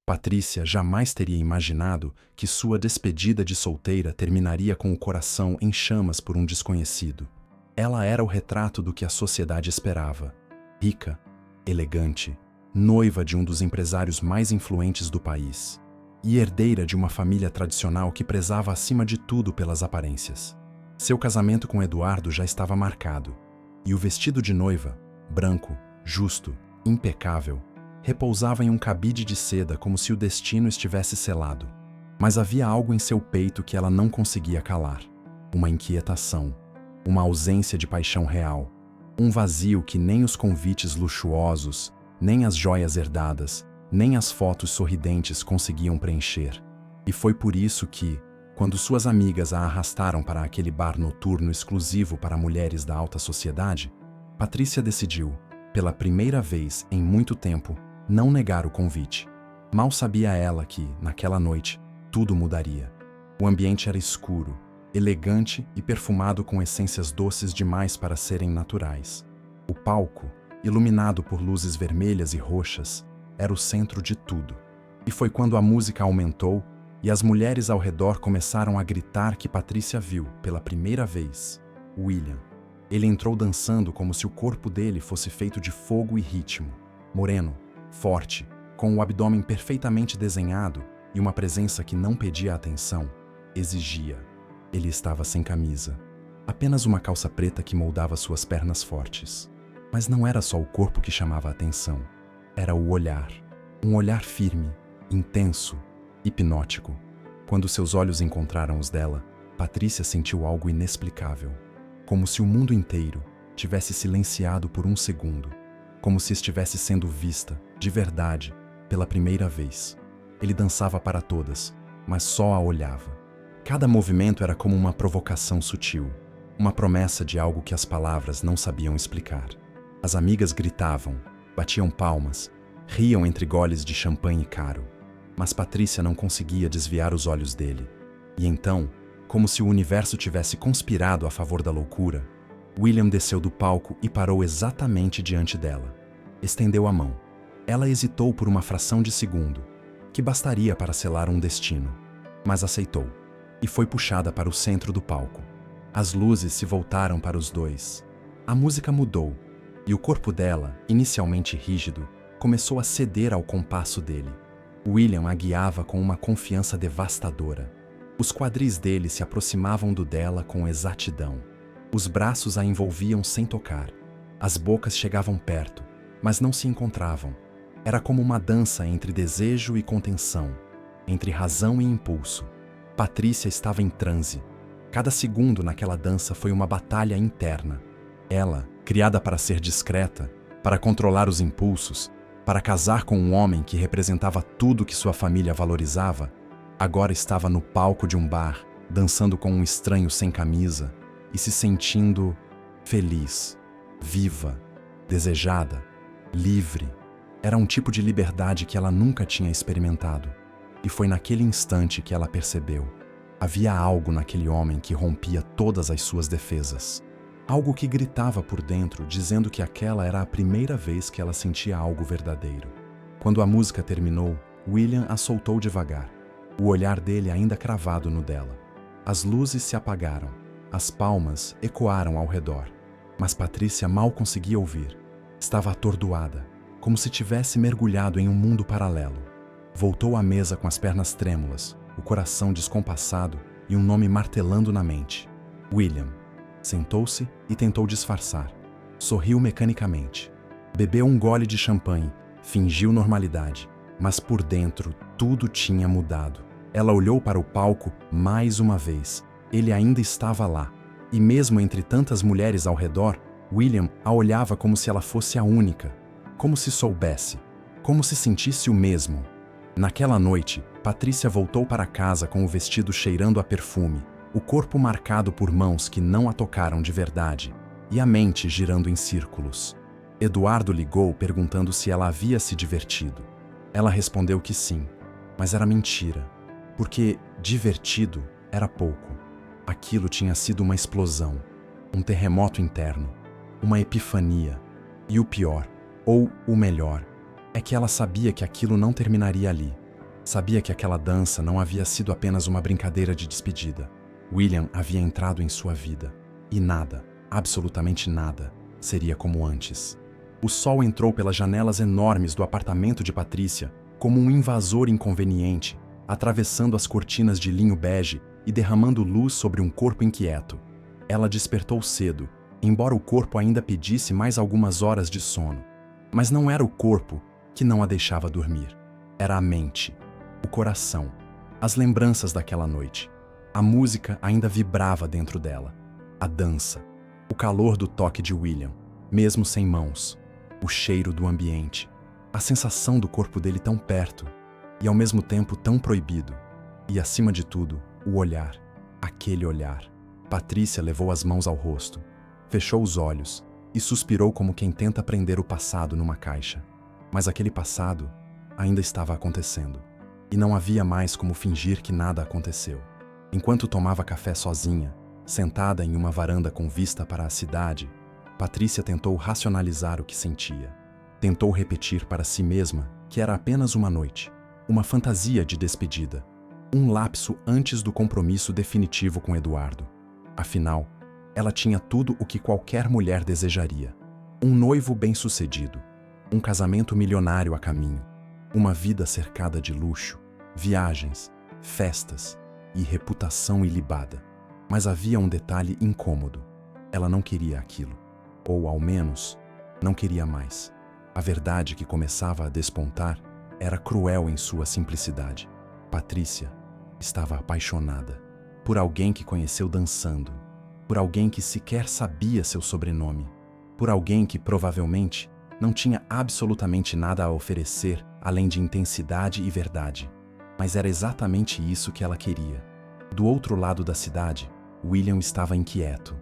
Patrícia jamais teria imaginado que sua despedida de solteira terminaria com o coração em chamas por um desconhecido. Ela era o retrato do que a sociedade esperava. Rica, elegante, noiva de um dos empresários mais influentes do país e herdeira de uma família tradicional que prezava acima de tudo pelas aparências. Seu casamento com Eduardo já estava marcado, e o vestido de noiva, branco, justo, impecável, repousava em um cabide de seda como se o destino estivesse selado. Mas havia algo em seu peito que ela não conseguia calar. Uma inquietação, uma ausência de paixão real, um vazio que nem os convites luxuosos, nem as joias herdadas, nem as fotos sorridentes conseguiam preencher. E foi por isso que, quando suas amigas a arrastaram para aquele bar noturno exclusivo para mulheres da alta sociedade, Patrícia decidiu, pela primeira vez em muito tempo, não negar o convite. Mal sabia ela que, naquela noite, tudo mudaria. O ambiente era escuro, elegante e perfumado com essências doces demais para serem naturais. O palco, iluminado por luzes vermelhas e roxas, era o centro de tudo. E foi quando a música aumentou e as mulheres ao redor começaram a gritar que Patrícia viu, pela primeira vez, William. Ele entrou dançando como se o corpo dele fosse feito de fogo e ritmo. Moreno, forte, com o abdômen perfeitamente desenhado e uma presença que não pedia atenção, exigia. Ele estava sem camisa. Apenas uma calça preta que moldava suas pernas fortes. Mas não era só o corpo que chamava a atenção. Era o olhar. Um olhar firme, intenso, hipnótico. Quando seus olhos encontraram os dela, Patrícia sentiu algo inexplicável. Como se o mundo inteiro tivesse silenciado por um segundo. Como se estivesse sendo vista, de verdade, pela primeira vez. Ele dançava para todas, mas só a olhava. Cada movimento era como uma provocação sutil, uma promessa de algo que as palavras não sabiam explicar. As amigas gritavam, batiam palmas, riam entre goles de champanhe caro. Mas Patrícia não conseguia desviar os olhos dele. E então, como se o universo tivesse conspirado a favor da loucura, William desceu do palco e parou exatamente diante dela. Estendeu a mão. Ela hesitou por uma fração de segundo, que bastaria para selar um destino, mas aceitou, e foi puxada para o centro do palco. As luzes se voltaram para os dois. A música mudou, e o corpo dela, inicialmente rígido, começou a ceder ao compasso dele. William a guiava com uma confiança devastadora. Os quadris dele se aproximavam do dela com exatidão. Os braços a envolviam sem tocar. As bocas chegavam perto, mas não se encontravam. Era como uma dança entre desejo e contenção, entre razão e impulso. Patrícia estava em transe. Cada segundo naquela dança foi uma batalha interna. Ela, criada para ser discreta, para controlar os impulsos, para casar com um homem que representava tudo que sua família valorizava, agora estava no palco de um bar, dançando com um estranho sem camisa e se sentindo feliz, viva, desejada, livre. Era um tipo de liberdade que ela nunca tinha experimentado. E foi naquele instante que ela percebeu. Havia algo naquele homem que rompia todas as suas defesas. Algo que gritava por dentro, dizendo que aquela era a primeira vez que ela sentia algo verdadeiro. Quando a música terminou, William a soltou devagar, o olhar dele ainda cravado no dela. As luzes se apagaram, as palmas ecoaram ao redor, mas Patrícia mal conseguia ouvir. Estava atordoada, como se tivesse mergulhado em um mundo paralelo. Voltou à mesa com as pernas trêmulas, o coração descompassado e um nome martelando na mente. William. Sentou-se e tentou disfarçar. Sorriu mecanicamente. Bebeu um gole de champanhe, fingiu normalidade, mas por dentro tudo tinha mudado. Ela olhou para o palco mais uma vez. Ele ainda estava lá. E mesmo entre tantas mulheres ao redor, William a olhava como se ela fosse a única. Como se soubesse. Como se sentisse o mesmo. Naquela noite, Patrícia voltou para casa com o vestido cheirando a perfume, o corpo marcado por mãos que não a tocaram de verdade, e a mente girando em círculos. Eduardo ligou perguntando se ela havia se divertido. Ela respondeu que sim, mas era mentira, porque divertido era pouco. Aquilo tinha sido uma explosão, um terremoto interno, uma epifania. E o pior, ou o melhor, é que ela sabia que aquilo não terminaria ali. Sabia que aquela dança não havia sido apenas uma brincadeira de despedida. William havia entrado em sua vida. E nada, absolutamente nada, seria como antes. O sol entrou pelas janelas enormes do apartamento de Patrícia como um invasor inconveniente, atravessando as cortinas de linho bege e derramando luz sobre um corpo inquieto. Ela despertou cedo, embora o corpo ainda pedisse mais algumas horas de sono. Mas não era o corpo que não a deixava dormir. Era a mente, o coração, as lembranças daquela noite. A música ainda vibrava dentro dela. A dança, o calor do toque de William, mesmo sem mãos, o cheiro do ambiente, a sensação do corpo dele tão perto e ao mesmo tempo tão proibido. E acima de tudo, o olhar, aquele olhar. Patrícia levou as mãos ao rosto, fechou os olhos e suspirou como quem tenta prender o passado numa caixa. Mas aquele passado ainda estava acontecendo. E não havia mais como fingir que nada aconteceu. Enquanto tomava café sozinha, sentada em uma varanda com vista para a cidade, Patrícia tentou racionalizar o que sentia. Tentou repetir para si mesma que era apenas uma noite, uma fantasia de despedida, um lapso antes do compromisso definitivo com Eduardo. Afinal, ela tinha tudo o que qualquer mulher desejaria: um noivo bem-sucedido, um casamento milionário a caminho, uma vida cercada de luxo, viagens, festas e reputação ilibada. Mas havia um detalhe incômodo. Ela não queria aquilo. Ou, ao menos, não queria mais. A verdade que começava a despontar era cruel em sua simplicidade. Patrícia estava apaixonada por alguém que conheceu dançando, por alguém que sequer sabia seu sobrenome, por alguém que provavelmente não tinha absolutamente nada a oferecer além de intensidade e verdade. Mas era exatamente isso que ela queria. Do outro lado da cidade, William estava inquieto.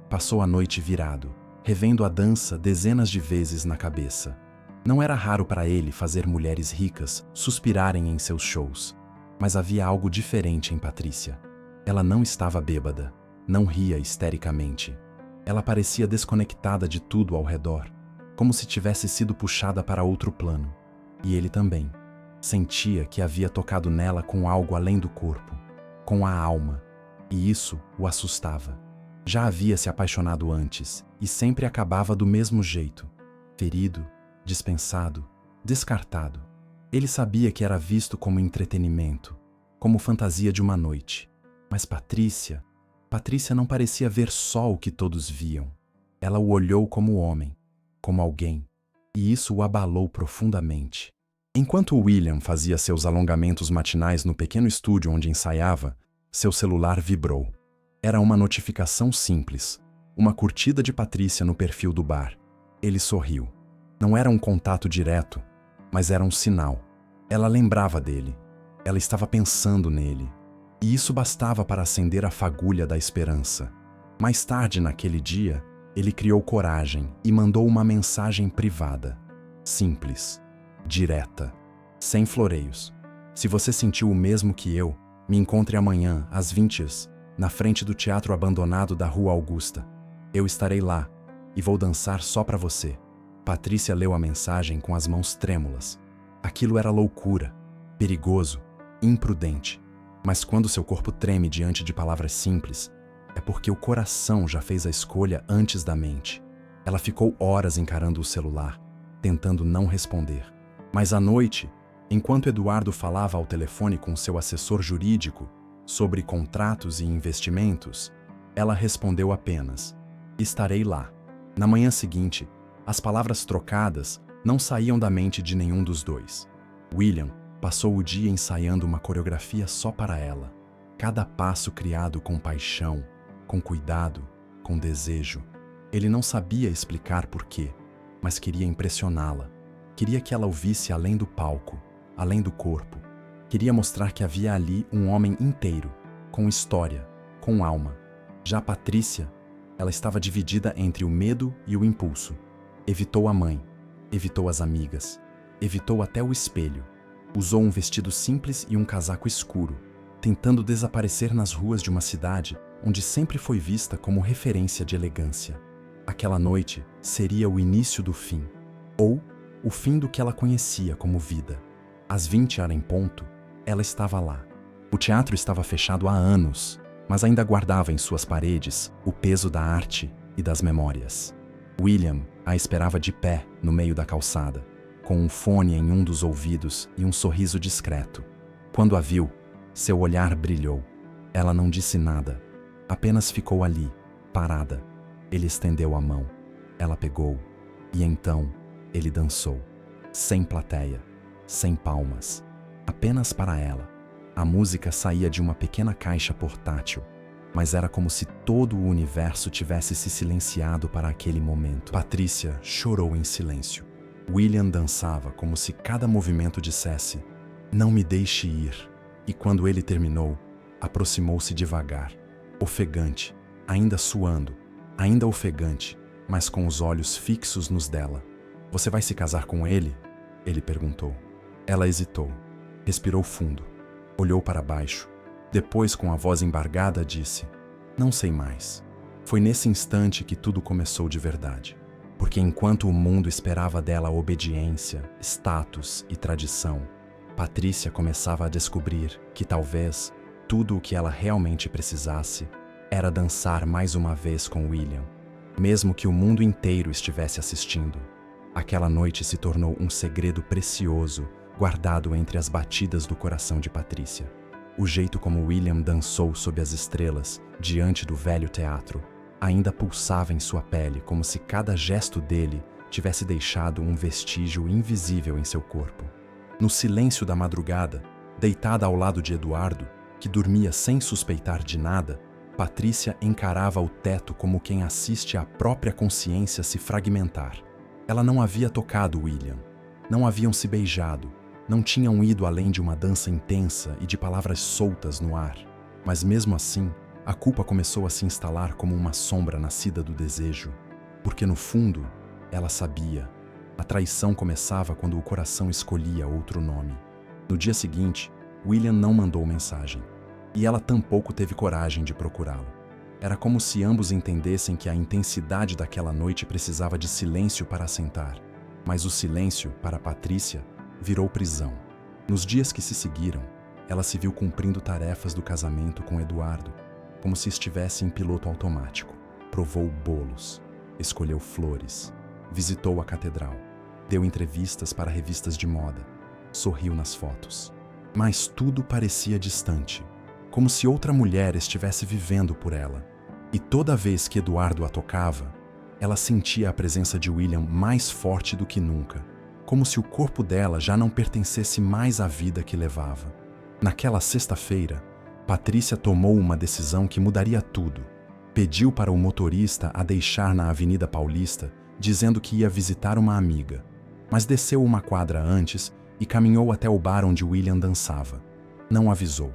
Passou a noite virado, revendo a dança dezenas de vezes na cabeça. Não era raro para ele fazer mulheres ricas suspirarem em seus shows. Mas havia algo diferente em Patrícia. Ela não estava bêbada, não ria histericamente. Ela parecia desconectada de tudo ao redor, como se tivesse sido puxada para outro plano. E ele também. Sentia que havia tocado nela com algo além do corpo, com a alma, e isso o assustava. Já havia se apaixonado antes, e sempre acabava do mesmo jeito: ferido, dispensado, descartado. Ele sabia que era visto como entretenimento, como fantasia de uma noite. Mas Patrícia não parecia ver só o que todos viam. Ela o olhou como homem, como alguém, e isso o abalou profundamente. Enquanto William fazia seus alongamentos matinais no pequeno estúdio onde ensaiava, seu celular vibrou. Era uma notificação simples, uma curtida de Patrícia no perfil do bar. Ele sorriu. Não era um contato direto, mas era um sinal. Ela lembrava dele. Ela estava pensando nele. E isso bastava para acender a fagulha da esperança. Mais tarde naquele dia, ele criou coragem e mandou uma mensagem privada. Simples, direta, sem floreios. Se você sentiu o mesmo que eu, me encontre amanhã, às 20 horas, na frente do teatro abandonado da Rua Augusta. Eu estarei lá e vou dançar só para você. Patrícia leu a mensagem com as mãos trêmulas. Aquilo era loucura, perigoso, imprudente. Mas quando seu corpo treme diante de palavras simples, é porque o coração já fez a escolha antes da mente. Ela ficou horas encarando o celular, tentando não responder. Mas à noite, enquanto Eduardo falava ao telefone com seu assessor jurídico sobre contratos e investimentos, ela respondeu apenas: estarei lá. Na manhã seguinte, as palavras trocadas não saíam da mente de nenhum dos dois. William passou o dia ensaiando uma coreografia só para ela. Cada passo criado com paixão, com cuidado, com desejo. Ele não sabia explicar por quê, mas queria impressioná-la. Queria que ela o visse além do palco, além do corpo. Queria mostrar que havia ali um homem inteiro, com história, com alma. Já Patrícia, ela estava dividida entre o medo e o impulso. Evitou a mãe, evitou as amigas, evitou até o espelho. Usou um vestido simples e um casaco escuro, tentando desaparecer nas ruas de uma cidade onde sempre foi vista como referência de elegância. Aquela noite seria o início do fim, ou o fim do que ela conhecia como vida. Às 20 horas em ponto, ela estava lá. O teatro estava fechado há anos, mas ainda guardava em suas paredes o peso da arte e das memórias. William a esperava de pé no meio da calçada, com um fone em um dos ouvidos e um sorriso discreto. Quando a viu, seu olhar brilhou. Ela não disse nada, apenas ficou ali, parada. Ele estendeu a mão. Ela pegou, e então ele dançou. Sem plateia, sem palmas, apenas para ela. A música saía de uma pequena caixa portátil, mas era como se todo o universo tivesse se silenciado para aquele momento. Patrícia chorou em silêncio. William dançava como se cada movimento dissesse: "Não me deixe ir." E quando ele terminou, aproximou-se devagar, ofegante, ainda suando, ainda ofegante, mas com os olhos fixos nos dela. "Você vai se casar com ele?" ele perguntou. Ela hesitou, respirou fundo, olhou para baixo. Depois, com a voz embargada, disse: "Não sei mais." Foi nesse instante que tudo começou de verdade. Porque enquanto o mundo esperava dela obediência, status e tradição, Patrícia começava a descobrir que talvez tudo o que ela realmente precisasse era dançar mais uma vez com William, mesmo que o mundo inteiro estivesse assistindo. Aquela noite se tornou um segredo precioso, guardado entre as batidas do coração de Patrícia. O jeito como William dançou sob as estrelas, diante do velho teatro, ainda pulsava em sua pele, como se cada gesto dele tivesse deixado um vestígio invisível em seu corpo. No silêncio da madrugada, deitada ao lado de Eduardo, que dormia sem suspeitar de nada, Patrícia encarava o teto como quem assiste à própria consciência se fragmentar. Ela não havia tocado William, não haviam se beijado, não tinham ido além de uma dança intensa e de palavras soltas no ar. Mas mesmo assim, a culpa começou a se instalar como uma sombra nascida do desejo. Porque no fundo, ela sabia. A traição começava quando o coração escolhia outro nome. No dia seguinte, William não mandou mensagem. E ela tampouco teve coragem de procurá-lo. Era como se ambos entendessem que a intensidade daquela noite precisava de silêncio para assentar. Mas o silêncio, para Patrícia, virou prisão. Nos dias que se seguiram, ela se viu cumprindo tarefas do casamento com Eduardo, como se estivesse em piloto automático. Provou bolos, escolheu flores, visitou a catedral, deu entrevistas para revistas de moda, sorriu nas fotos. Mas tudo parecia distante, como se outra mulher estivesse vivendo por ela. E toda vez que Eduardo a tocava, ela sentia a presença de William mais forte do que nunca, como se o corpo dela já não pertencesse mais à vida que levava. Naquela sexta-feira, Patrícia tomou uma decisão que mudaria tudo. Pediu para o motorista a deixar na Avenida Paulista, dizendo que ia visitar uma amiga, mas desceu uma quadra antes e caminhou até o bar onde William dançava. Não avisou,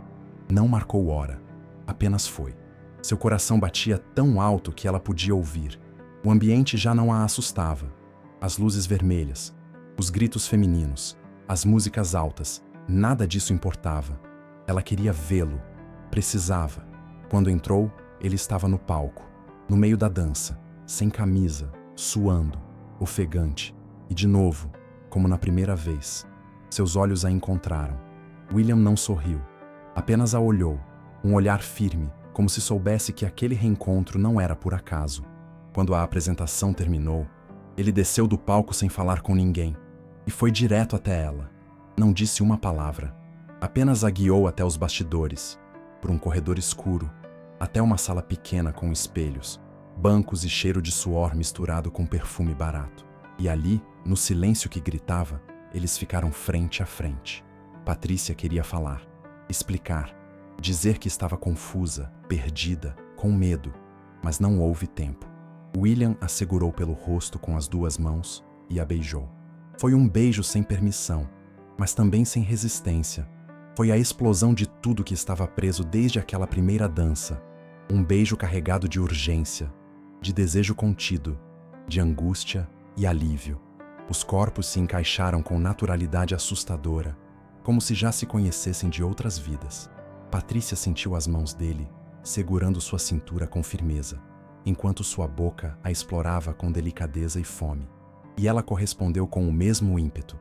não marcou hora, apenas foi. Seu coração batia tão alto que ela podia ouvir. O ambiente já não a assustava. As luzes vermelhas, os gritos femininos, as músicas altas, nada disso importava. Ela queria vê-lo, precisava. Quando entrou, ele estava no palco, no meio da dança, sem camisa, suando, ofegante. E de novo, como na primeira vez, seus olhos a encontraram. William não sorriu, apenas a olhou, um olhar firme, como se soubesse que aquele reencontro não era por acaso. Quando a apresentação terminou, ele desceu do palco sem falar com ninguém e foi direto até ela. Não disse uma palavra, apenas a guiou até os bastidores, por um corredor escuro, até uma sala pequena com espelhos, bancos e cheiro de suor misturado com perfume barato. E ali, no silêncio que gritava, eles ficaram frente a frente. Patrícia queria falar, explicar, dizer que estava confusa, perdida, com medo, mas não houve tempo. William a segurou pelo rosto com as duas mãos e a beijou. Foi um beijo sem permissão, mas também sem resistência. Foi a explosão de tudo que estava preso desde aquela primeira dança. Um beijo carregado de urgência, de desejo contido, de angústia e alívio. Os corpos se encaixaram com naturalidade assustadora, como se já se conhecessem de outras vidas. Patrícia sentiu as mãos dele, segurando sua cintura com firmeza, enquanto sua boca a explorava com delicadeza e fome. E ela correspondeu com o mesmo ímpeto.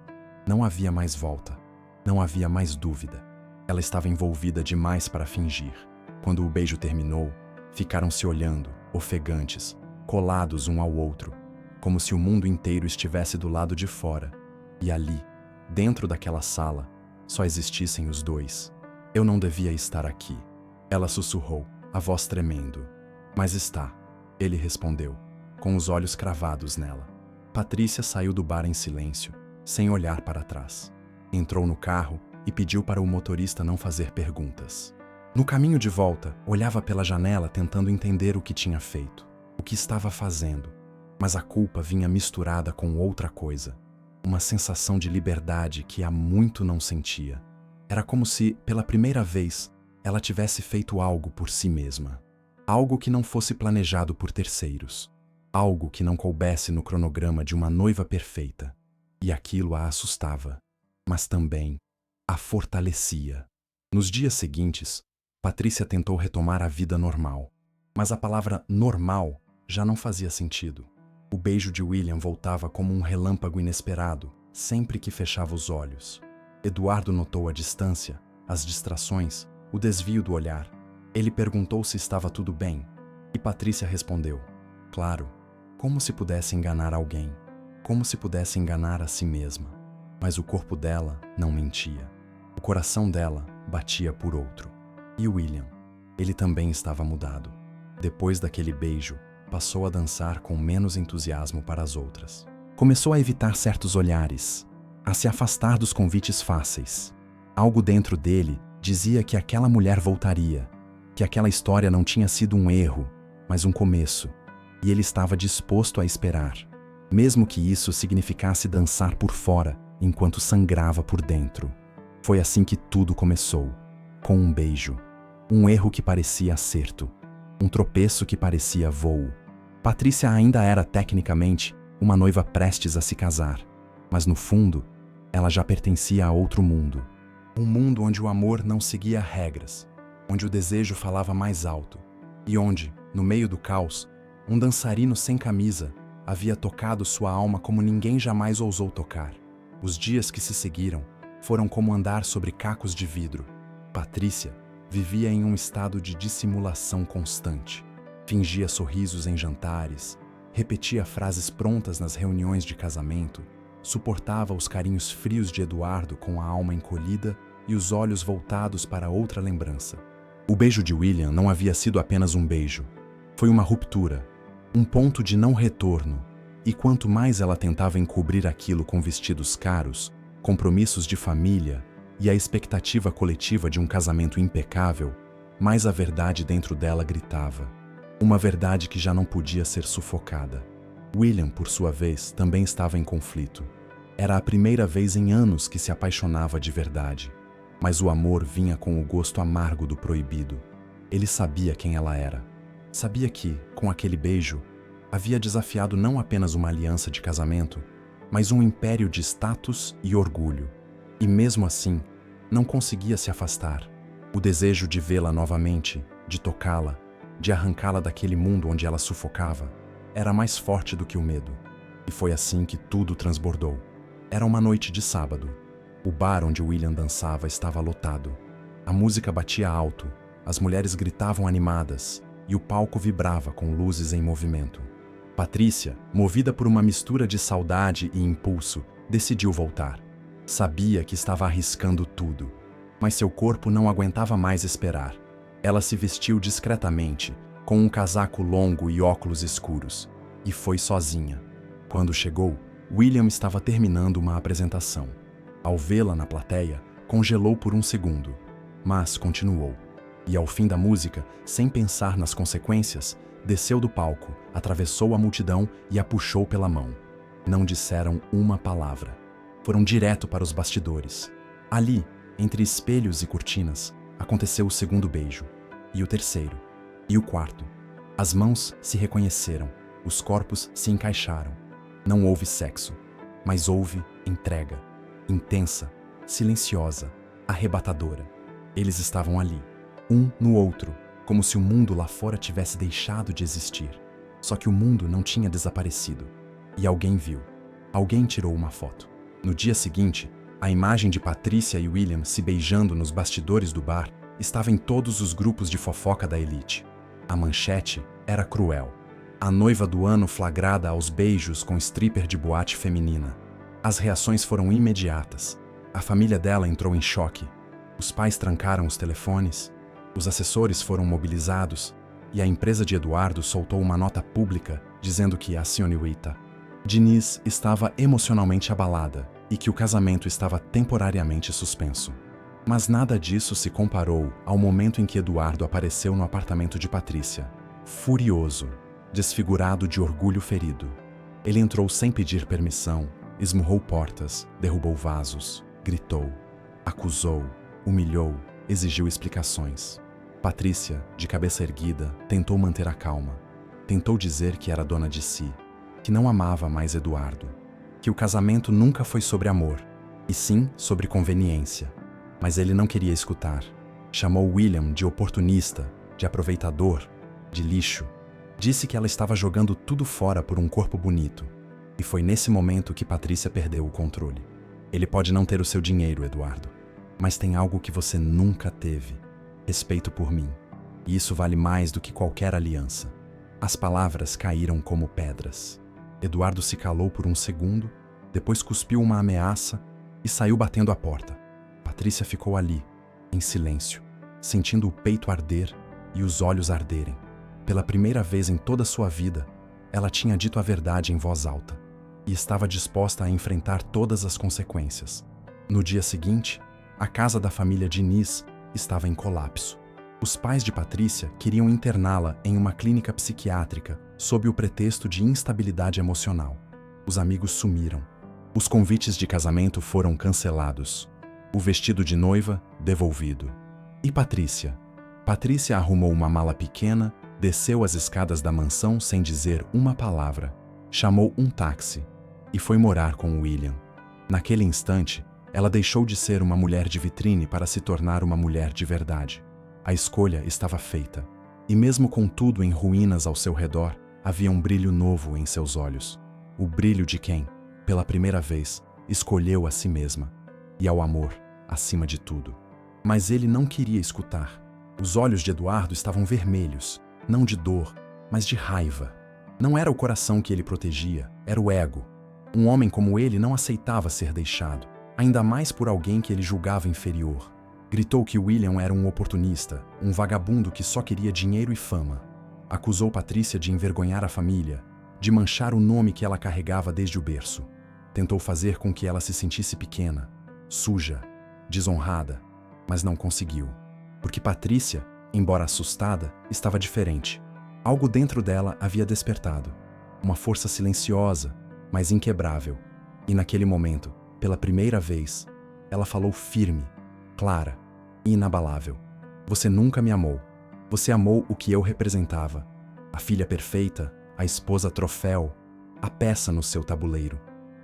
Não havia mais volta, não havia mais dúvida. Ela estava envolvida demais para fingir. Quando o beijo terminou, ficaram se olhando, ofegantes, colados um ao outro, como se o mundo inteiro estivesse do lado de fora. E ali, dentro daquela sala, só existissem os dois. Eu não devia estar aqui. Ela sussurrou, a voz tremendo. Mas está, ele respondeu, com os olhos cravados nela. Patrícia saiu do bar em silêncio, sem olhar para trás. Entrou no carro e pediu para o motorista não fazer perguntas. No caminho de volta, olhava pela janela tentando entender o que tinha feito, o que estava fazendo. Mas a culpa vinha misturada com outra coisa. Uma sensação de liberdade que há muito não sentia. Era como se, pela primeira vez, ela tivesse feito algo por si mesma. Algo que não fosse planejado por terceiros. Algo que não coubesse no cronograma de uma noiva perfeita. E aquilo a assustava, mas também a fortalecia. Nos dias seguintes, Patrícia tentou retomar a vida normal. Mas a palavra normal já não fazia sentido. O beijo de William voltava como um relâmpago inesperado, sempre que fechava os olhos. Eduardo notou a distância, as distrações, o desvio do olhar. Ele perguntou se estava tudo bem, e Patrícia respondeu, claro, como se pudesse enganar alguém, como se pudesse enganar a si mesma. Mas o corpo dela não mentia. O coração dela batia por outro. E William? Ele também estava mudado. Depois daquele beijo, passou a dançar com menos entusiasmo para as outras. Começou a evitar certos olhares, a se afastar dos convites fáceis. Algo dentro dele dizia que aquela mulher voltaria, que aquela história não tinha sido um erro, mas um começo, e ele estava disposto a esperar, mesmo que isso significasse dançar por fora enquanto sangrava por dentro. Foi assim que tudo começou, com um beijo, um erro que parecia acerto, um tropeço que parecia voo. Patrícia ainda era tecnicamente uma noiva prestes a se casar, mas no fundo, ela já pertencia a outro mundo. Um mundo onde o amor não seguia regras, onde o desejo falava mais alto, e onde, no meio do caos, um dançarino sem camisa havia tocado sua alma como ninguém jamais ousou tocar. Os dias que se seguiram foram como andar sobre cacos de vidro. Patrícia vivia em um estado de dissimulação constante. Fingia sorrisos em jantares, repetia frases prontas nas reuniões de casamento, suportava os carinhos frios de Eduardo com a alma encolhida e os olhos voltados para outra lembrança. O beijo de William não havia sido apenas um beijo. Foi uma ruptura, um ponto de não retorno, e quanto mais ela tentava encobrir aquilo com vestidos caros, compromissos de família e a expectativa coletiva de um casamento impecável, mais a verdade dentro dela gritava. Uma verdade que já não podia ser sufocada. William, por sua vez, também estava em conflito. Era a primeira vez em anos que se apaixonava de verdade. Mas o amor vinha com o gosto amargo do proibido. Ele sabia quem ela era. Sabia que, com aquele beijo, havia desafiado não apenas uma aliança de casamento, mas um império de status e orgulho. E mesmo assim, não conseguia se afastar. O desejo de vê-la novamente, de tocá-la, de arrancá-la daquele mundo onde ela sufocava, era mais forte do que o medo. E foi assim que tudo transbordou. Era uma noite de sábado. O bar onde William dançava estava lotado. A música batia alto, as mulheres gritavam animadas e o palco vibrava com luzes em movimento. Patrícia, movida por uma mistura de saudade e impulso, decidiu voltar. Sabia que estava arriscando tudo, mas seu corpo não aguentava mais esperar. Ela se vestiu discretamente, com um casaco longo e óculos escuros, e foi sozinha. Quando chegou, William estava terminando uma apresentação. Ao vê-la na plateia, congelou por um segundo, mas continuou. E ao fim da música, sem pensar nas consequências, desceu do palco, atravessou a multidão e a puxou pela mão. Não disseram uma palavra. Foram direto para os bastidores. Ali, entre espelhos e cortinas, aconteceu o segundo beijo, e o terceiro, e o quarto. As mãos se reconheceram, os corpos se encaixaram. Não houve sexo, mas houve entrega. Intensa, silenciosa, arrebatadora. Eles estavam ali, um no outro, como se o mundo lá fora tivesse deixado de existir. Só que o mundo não tinha desaparecido. E alguém viu. Alguém tirou uma foto. No dia seguinte, A imagem de Patrícia e William se beijando nos bastidores do bar estava em todos os grupos de fofoca da elite. A manchete era cruel. A noiva do ano flagrada aos beijos com stripper de boate feminina. As reações foram imediatas. A família dela entrou em choque. Os pais trancaram os telefones, os assessores foram mobilizados e a empresa de Eduardo soltou uma nota pública dizendo que a senhorita Diniz estava emocionalmente abalada e que o casamento estava temporariamente suspenso. Mas nada disso se comparou ao momento em que Eduardo apareceu no apartamento de Patrícia, furioso, desfigurado de orgulho ferido. Ele entrou sem pedir permissão, esmurrou portas, derrubou vasos, gritou, acusou, humilhou, exigiu explicações. Patrícia, de cabeça erguida, tentou manter a calma. Tentou dizer que era dona de si, que não amava mais Eduardo, que o casamento nunca foi sobre amor, e sim sobre conveniência. Mas ele não queria escutar. Chamou William de oportunista, de aproveitador, de lixo. Disse que ela estava jogando tudo fora por um corpo bonito. E foi nesse momento que Patrícia perdeu o controle. Ele pode não ter o seu dinheiro, Eduardo, mas tem algo que você nunca teve: respeito por mim. E isso vale mais do que qualquer aliança. As palavras caíram como pedras. Eduardo se calou por um segundo, depois cuspiu uma ameaça e saiu batendo a porta. Patrícia ficou ali, em silêncio, sentindo o peito arder e os olhos arderem. Pela primeira vez em toda sua vida, ela tinha dito a verdade em voz alta e estava disposta a enfrentar todas as consequências. No dia seguinte, a casa da família Diniz estava em colapso. Os pais de Patrícia queriam interná-la em uma clínica psiquiátrica sob o pretexto de instabilidade emocional. Os amigos sumiram. Os convites de casamento foram cancelados. O vestido de noiva, devolvido. E Patrícia? Patrícia arrumou uma mala pequena, desceu as escadas da mansão sem dizer uma palavra, chamou um táxi e foi morar com William. Naquele instante, ela deixou de ser uma mulher de vitrine para se tornar uma mulher de verdade. A escolha estava feita, e mesmo com tudo em ruínas ao seu redor, havia um brilho novo em seus olhos. O brilho de quem, pela primeira vez, escolheu a si mesma e ao amor acima de tudo. Mas ele não queria escutar. Os olhos de Eduardo estavam vermelhos, não de dor, mas de raiva. Não era o coração que ele protegia, era o ego. Um homem como ele não aceitava ser deixado, ainda mais por alguém que ele julgava inferior. Gritou que William era um oportunista, um vagabundo que só queria dinheiro e fama. Acusou Patrícia de envergonhar a família, de manchar o nome que ela carregava desde o berço. Tentou fazer com que ela se sentisse pequena, suja, desonrada, mas não conseguiu. Porque Patrícia, embora assustada, estava diferente. Algo dentro dela havia despertado. Uma força silenciosa, mas inquebrável. E naquele momento, pela primeira vez, ela falou firme, clara e inabalável. Você nunca me amou. Você amou o que eu representava. A filha perfeita, a esposa troféu, a peça no seu tabuleiro.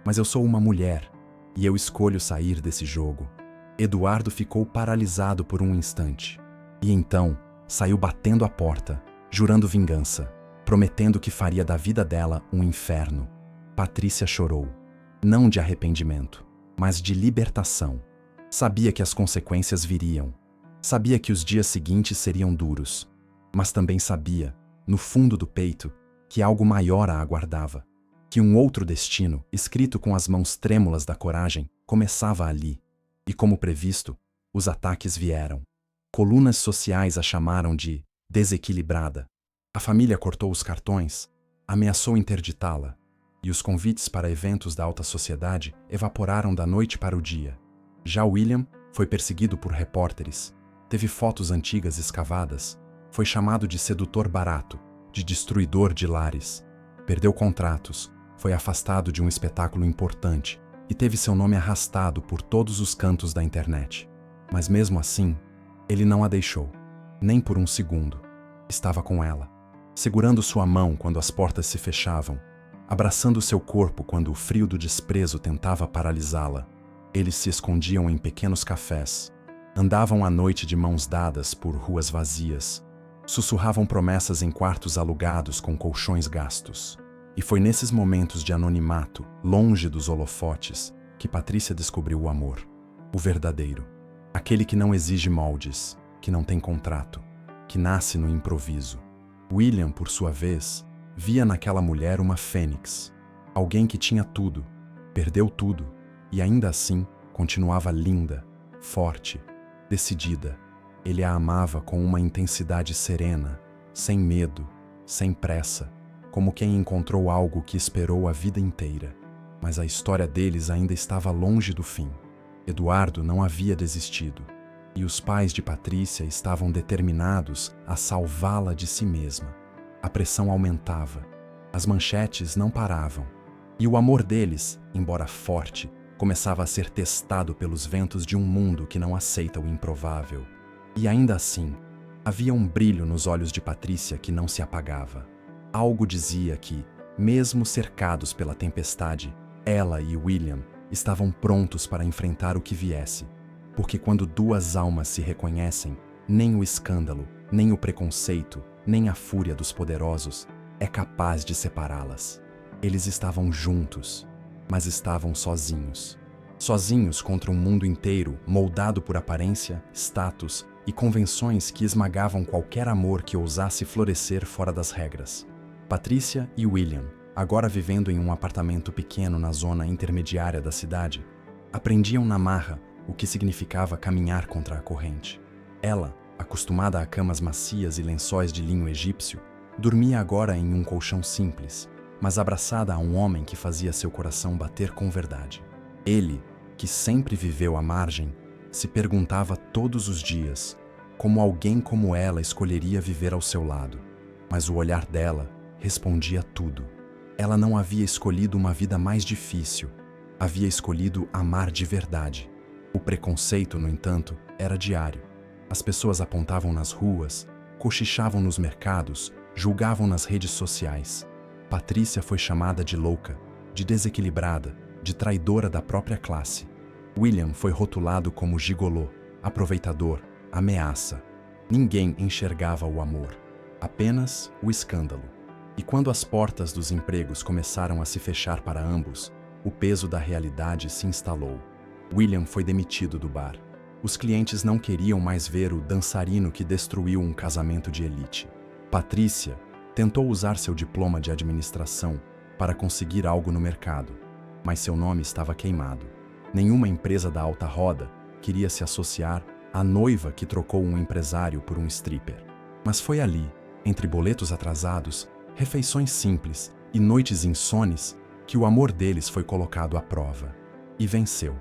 Mas eu sou uma mulher, e eu escolho sair desse jogo. Eduardo ficou paralisado por um instante. E então, saiu batendo a porta, jurando vingança, prometendo que faria da vida dela um inferno. Patrícia chorou, não de arrependimento, mas de libertação. Sabia que as consequências viriam. Sabia que os dias seguintes seriam duros. Mas também sabia, no fundo do peito, que algo maior a aguardava. Que um outro destino, escrito com as mãos trêmulas da coragem, começava ali. E como previsto, os ataques vieram. Colunas sociais a chamaram de desequilibrada. A família cortou os cartões, ameaçou interditá-la. E os convites para eventos da alta sociedade evaporaram da noite para o dia. Já William foi perseguido por repórteres, teve fotos antigas escavadas, foi chamado de sedutor barato, de destruidor de lares, perdeu contratos, foi afastado de um espetáculo importante e teve seu nome arrastado por todos os cantos da internet. Mas mesmo assim, ele não a deixou, nem por um segundo. Estava com ela, segurando sua mão quando as portas se fechavam, abraçando seu corpo quando o frio do desprezo tentava paralisá-la. Eles se escondiam em pequenos cafés, andavam à noite de mãos dadas por ruas vazias, sussurravam promessas em quartos alugados com colchões gastos. E foi nesses momentos de anonimato, longe dos holofotes, que Patrícia descobriu o amor. O verdadeiro. Aquele que não exige moldes, que não tem contrato, que nasce no improviso. William, por sua vez, via naquela mulher uma fênix. Alguém que tinha tudo, perdeu tudo e ainda assim continuava linda, forte, decidida. Ele a amava com uma intensidade serena, sem medo, sem pressa, como quem encontrou algo que esperou a vida inteira. Mas a história deles ainda estava longe do fim. Eduardo não havia desistido, e os pais de Patrícia estavam determinados a salvá-la de si mesma. A pressão aumentava, as manchetes não paravam, e o amor deles, embora forte, começava a ser testado pelos ventos de um mundo que não aceita o improvável. E ainda assim, havia um brilho nos olhos de Patrícia que não se apagava. Algo dizia que, mesmo cercados pela tempestade, ela e William estavam prontos para enfrentar o que viesse, porque quando duas almas se reconhecem, nem o escândalo, nem o preconceito, nem a fúria dos poderosos é capaz de separá-las. Eles estavam juntos, mas estavam sozinhos. Sozinhos contra um mundo inteiro moldado por aparência, status e convenções que esmagavam qualquer amor que ousasse florescer fora das regras. Patrícia e William, agora vivendo em um apartamento pequeno na zona intermediária da cidade, aprendiam na marra o que significava caminhar contra a corrente. Ela, acostumada a camas macias e lençóis de linho egípcio, dormia agora em um colchão simples, mas abraçada a um homem que fazia seu coração bater com verdade. Ele, que sempre viveu à margem, se perguntava todos os dias como alguém como ela escolheria viver ao seu lado. Mas o olhar dela respondia tudo. Ela não havia escolhido uma vida mais difícil, havia escolhido amar de verdade. O preconceito, no entanto, era diário. As pessoas apontavam nas ruas, cochichavam nos mercados, julgavam nas redes sociais. Patrícia foi chamada de louca, de desequilibrada, de traidora da própria classe. William foi rotulado como gigolô, aproveitador, ameaça. Ninguém enxergava o amor, apenas o escândalo. E quando as portas dos empregos começaram a se fechar para ambos, o peso da realidade se instalou. William foi demitido do bar. Os clientes não queriam mais ver o dançarino que destruiu um casamento de elite. Patrícia tentou usar seu diploma de administração para conseguir algo no mercado, mas seu nome estava queimado. Nenhuma empresa da alta roda queria se associar à noiva que trocou um empresário por um stripper. Mas foi ali, entre boletos atrasados, refeições simples e noites insones, que o amor deles foi colocado à prova. E venceu.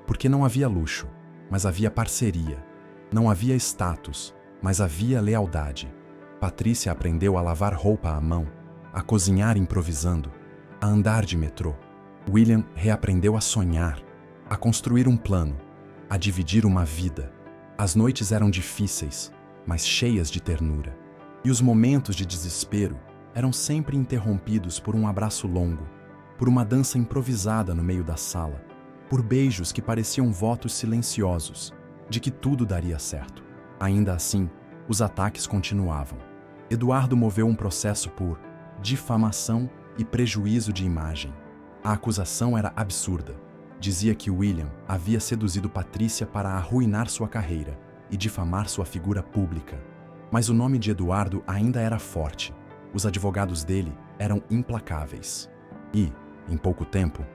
Porque não havia luxo, mas havia parceria. Não havia status, mas havia lealdade. Patrícia aprendeu a lavar roupa à mão, a cozinhar improvisando, a andar de metrô. William reaprendeu a sonhar, a construir um plano, a dividir uma vida. As noites eram difíceis, mas cheias de ternura. E os momentos de desespero eram sempre interrompidos por um abraço longo, por uma dança improvisada no meio da sala, por beijos que pareciam votos silenciosos de que tudo daria certo. Ainda assim, os ataques continuavam. Eduardo moveu um processo por difamação e prejuízo de imagem. A acusação era absurda. Dizia que William havia seduzido Patrícia para arruinar sua carreira e difamar sua figura pública. Mas o nome de Eduardo ainda era forte. Os advogados dele eram implacáveis. E, em pouco tempo,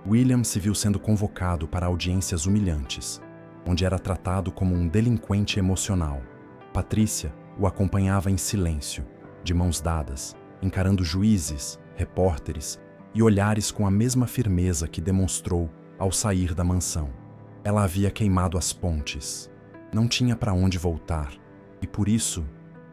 William se viu sendo convocado para audiências humilhantes, onde era tratado como um delinquente emocional. Patrícia o acompanhava em silêncio, de mãos dadas, encarando juízes, repórteres e olhares com a mesma firmeza que demonstrou ao sair da mansão. Ela havia queimado as pontes. Não tinha para onde voltar e, por isso,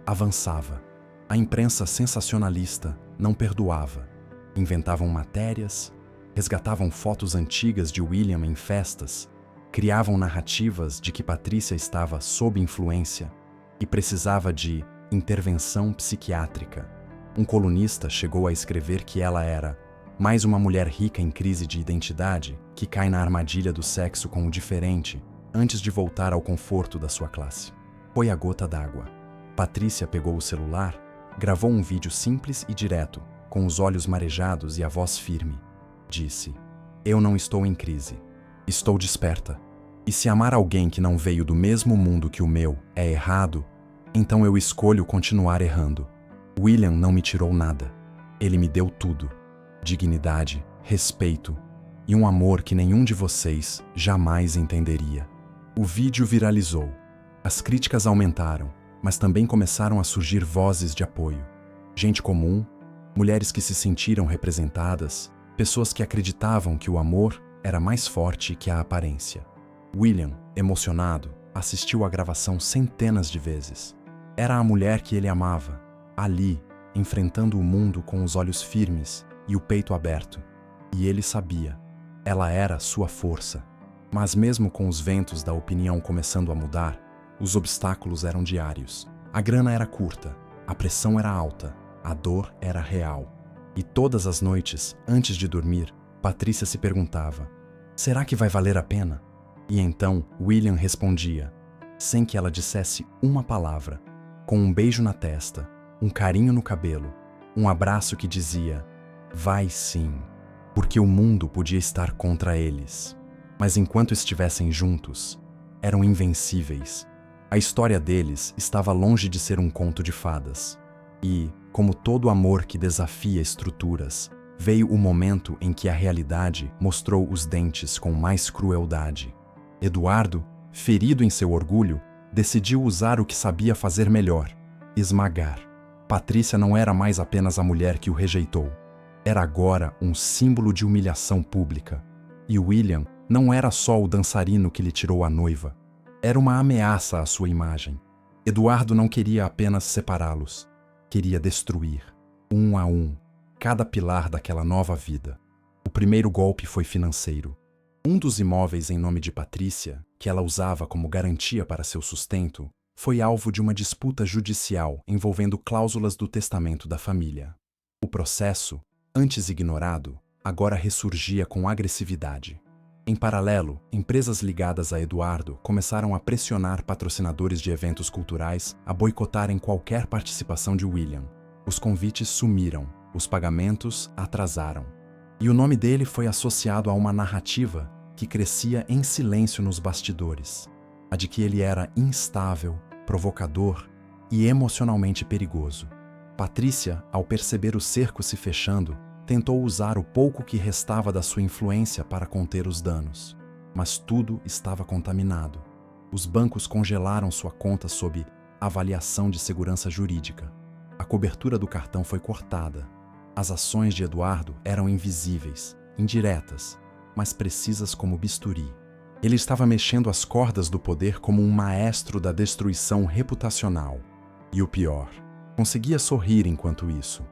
avançava. A imprensa sensacionalista não perdoava. Inventavam matérias, resgatavam fotos antigas de William em festas, criavam narrativas de que Patrícia estava sob influência e precisava de intervenção psiquiátrica. Um colunista chegou a escrever que ela era mais uma mulher rica em crise de identidade que cai na armadilha do sexo com o diferente antes de voltar ao conforto da sua classe. Foi a gota d'água. Patrícia pegou o celular, gravou um vídeo simples e direto, com os olhos marejados e a voz firme. Disse: "Eu não estou em crise. Estou desperta. E se amar alguém que não veio do mesmo mundo que o meu é errado, então eu escolho continuar errando. William não me tirou nada. Ele me deu tudo: dignidade, respeito e um amor que nenhum de vocês jamais entenderia. O vídeo viralizou. As críticas aumentaram, mas também começaram a surgir vozes de apoio. Gente comum, mulheres que se sentiram representadas, pessoas que acreditavam que o amor era mais forte que a aparência. William, emocionado, assistiu à gravação centenas de vezes. Era a mulher que ele amava, ali, enfrentando o mundo com os olhos firmes e o peito aberto. E ele sabia, ela era sua força. Mas mesmo com os ventos da opinião começando a mudar, os obstáculos eram diários. A grana era curta, a pressão era alta, a dor era real. E todas as noites, antes de dormir, Patrícia se perguntava: será que vai valer a pena? E então William respondia, sem que ela dissesse uma palavra, com um beijo na testa, um carinho no cabelo, um abraço que dizia: vai sim, porque o mundo podia estar contra eles. Mas enquanto estivessem juntos, eram invencíveis. A história deles estava longe de ser um conto de fadas. E, como todo amor que desafia estruturas, veio o momento em que a realidade mostrou os dentes com mais crueldade. Eduardo, ferido em seu orgulho, decidiu usar o que sabia fazer melhor: esmagar. Patrícia não era mais apenas a mulher que o rejeitou. Era agora um símbolo de humilhação pública. E William não era só o dançarino que lhe tirou a noiva. Era uma ameaça à sua imagem. Eduardo não queria apenas separá-los. Queria destruir, um a um, cada pilar daquela nova vida. O primeiro golpe foi financeiro. Um dos imóveis em nome de Patrícia, que ela usava como garantia para seu sustento, foi alvo de uma disputa judicial envolvendo cláusulas do testamento da família. O processo, antes ignorado, agora ressurgia com agressividade. Em paralelo, empresas ligadas a Eduardo começaram a pressionar patrocinadores de eventos culturais a boicotarem qualquer participação de William. Os convites sumiram, os pagamentos atrasaram. E o nome dele foi associado a uma narrativa que crescia em silêncio nos bastidores, a de que ele era instável, provocador e emocionalmente perigoso. Patrícia, ao perceber o cerco se fechando, tentou usar o pouco que restava da sua influência para conter os danos. Mas tudo estava contaminado. Os bancos congelaram sua conta sob avaliação de segurança jurídica. A cobertura do cartão foi cortada. As ações de Eduardo eram invisíveis, indiretas, mas precisas como bisturi. Ele estava mexendo as cordas do poder como um maestro da destruição reputacional. E o pior, conseguia sorrir enquanto isso.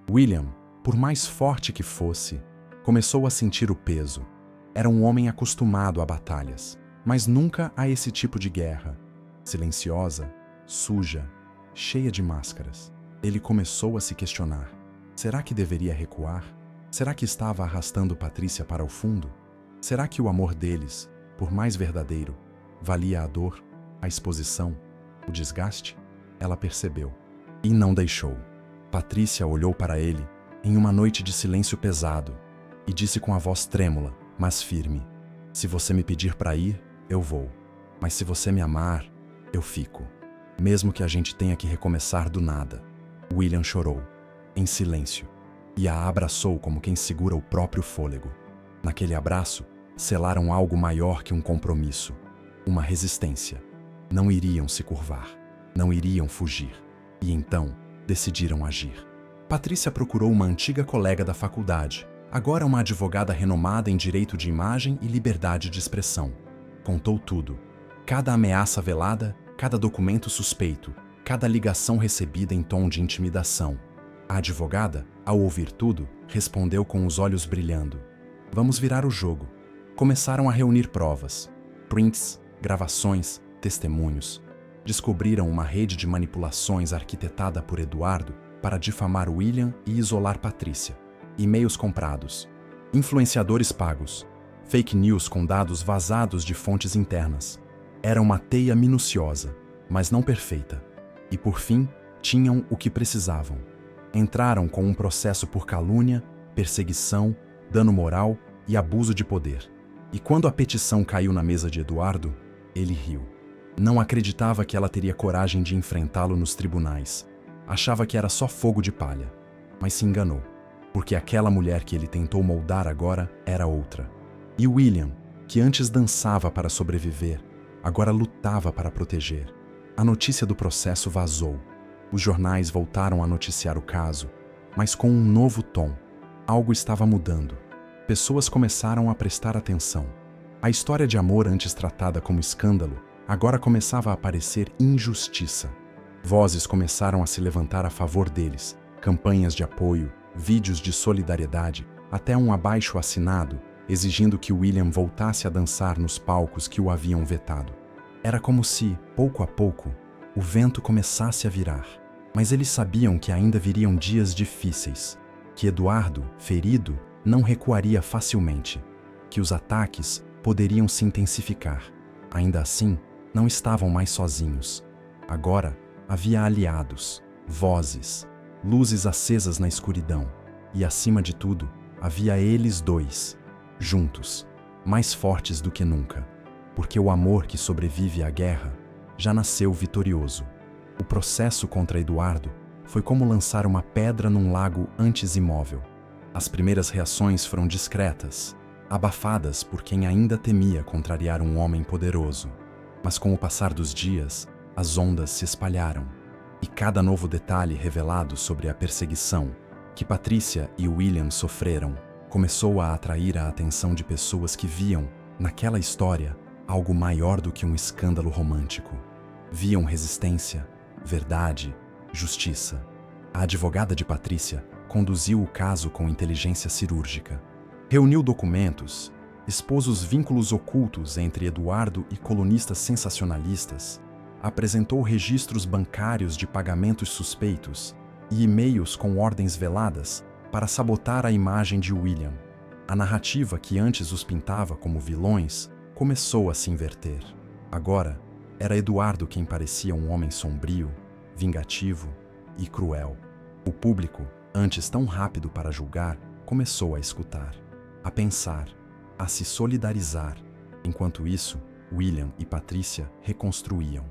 William, por mais forte que fosse, começou a sentir o peso. Era um homem acostumado a batalhas, mas nunca a esse tipo de guerra. Silenciosa, suja, cheia de máscaras. Ele começou a se questionar. Será que deveria recuar? Será que estava arrastando Patrícia para o fundo? Será que o amor deles, por mais verdadeiro, valia a dor, a exposição, o desgaste? Ela percebeu e não deixou. Patrícia olhou para ele em uma noite de silêncio pesado e disse com a voz trêmula, mas firme: se você me pedir para ir, eu vou. Mas se você me amar, eu fico. Mesmo que a gente tenha que recomeçar do nada. William chorou, em silêncio, e a abraçou como quem segura o próprio fôlego. Naquele abraço, selaram algo maior que um compromisso, uma resistência. Não iriam se curvar, não iriam fugir. E então, decidiram agir. Patrícia procurou uma antiga colega da faculdade, agora uma advogada renomada em direito de imagem e liberdade de expressão. Contou tudo. Cada ameaça velada, cada documento suspeito, cada ligação recebida em tom de intimidação. A advogada, ao ouvir tudo, respondeu com os olhos brilhando: vamos virar o jogo. Começaram a reunir provas, prints, gravações, testemunhos. Descobriram uma rede de manipulações arquitetada por Eduardo para difamar William e isolar Patrícia. E-mails comprados, influenciadores pagos, fake news com dados vazados de fontes internas. Era uma teia minuciosa, mas não perfeita. E por fim, tinham o que precisavam. Entraram com um processo por calúnia, perseguição, dano moral e abuso de poder. E quando a petição caiu na mesa de Eduardo, ele riu. Não acreditava que ela teria coragem de enfrentá-lo nos tribunais. Achava que era só fogo de palha. Mas se enganou, porque aquela mulher que ele tentou moldar agora era outra. E William, que antes dançava para sobreviver, agora lutava para proteger. A notícia do processo vazou. Os jornais voltaram a noticiar o caso, mas com um novo tom. Algo estava mudando. Pessoas começaram a prestar atenção. A história de amor antes tratada como escândalo agora começava a parecer injustiça. Vozes começaram a se levantar a favor deles, campanhas de apoio, vídeos de solidariedade, até um abaixo-assinado exigindo que William voltasse a dançar nos palcos que o haviam vetado. Era como se, pouco a pouco, o vento começasse a virar. Mas eles sabiam que ainda viriam dias difíceis, que Eduardo, ferido, não recuaria facilmente, que os ataques poderiam se intensificar. Ainda assim, não estavam mais sozinhos. Agora, havia aliados, vozes, luzes acesas na escuridão, e acima de tudo, havia eles dois, juntos, mais fortes do que nunca, porque o amor que sobrevive à guerra já nasceu vitorioso. O processo contra Eduardo foi como lançar uma pedra num lago antes imóvel. As primeiras reações foram discretas, abafadas por quem ainda temia contrariar um homem poderoso. Mas com o passar dos dias, as ondas se espalharam, e cada novo detalhe revelado sobre a perseguição que Patrícia e William sofreram começou a atrair a atenção de pessoas que viam, naquela história, algo maior do que um escândalo romântico. Viam resistência, verdade, justiça. A advogada de Patrícia conduziu o caso com inteligência cirúrgica. Reuniu documentos, expôs os vínculos ocultos entre Eduardo e colunistas sensacionalistas, apresentou registros bancários de pagamentos suspeitos e e-mails com ordens veladas para sabotar a imagem de William. A narrativa que antes os pintava como vilões começou a se inverter. Agora, era Eduardo quem parecia um homem sombrio, vingativo e cruel. O público, antes tão rápido para julgar, começou a escutar, a pensar, a se solidarizar. Enquanto isso, William e Patrícia reconstruíam.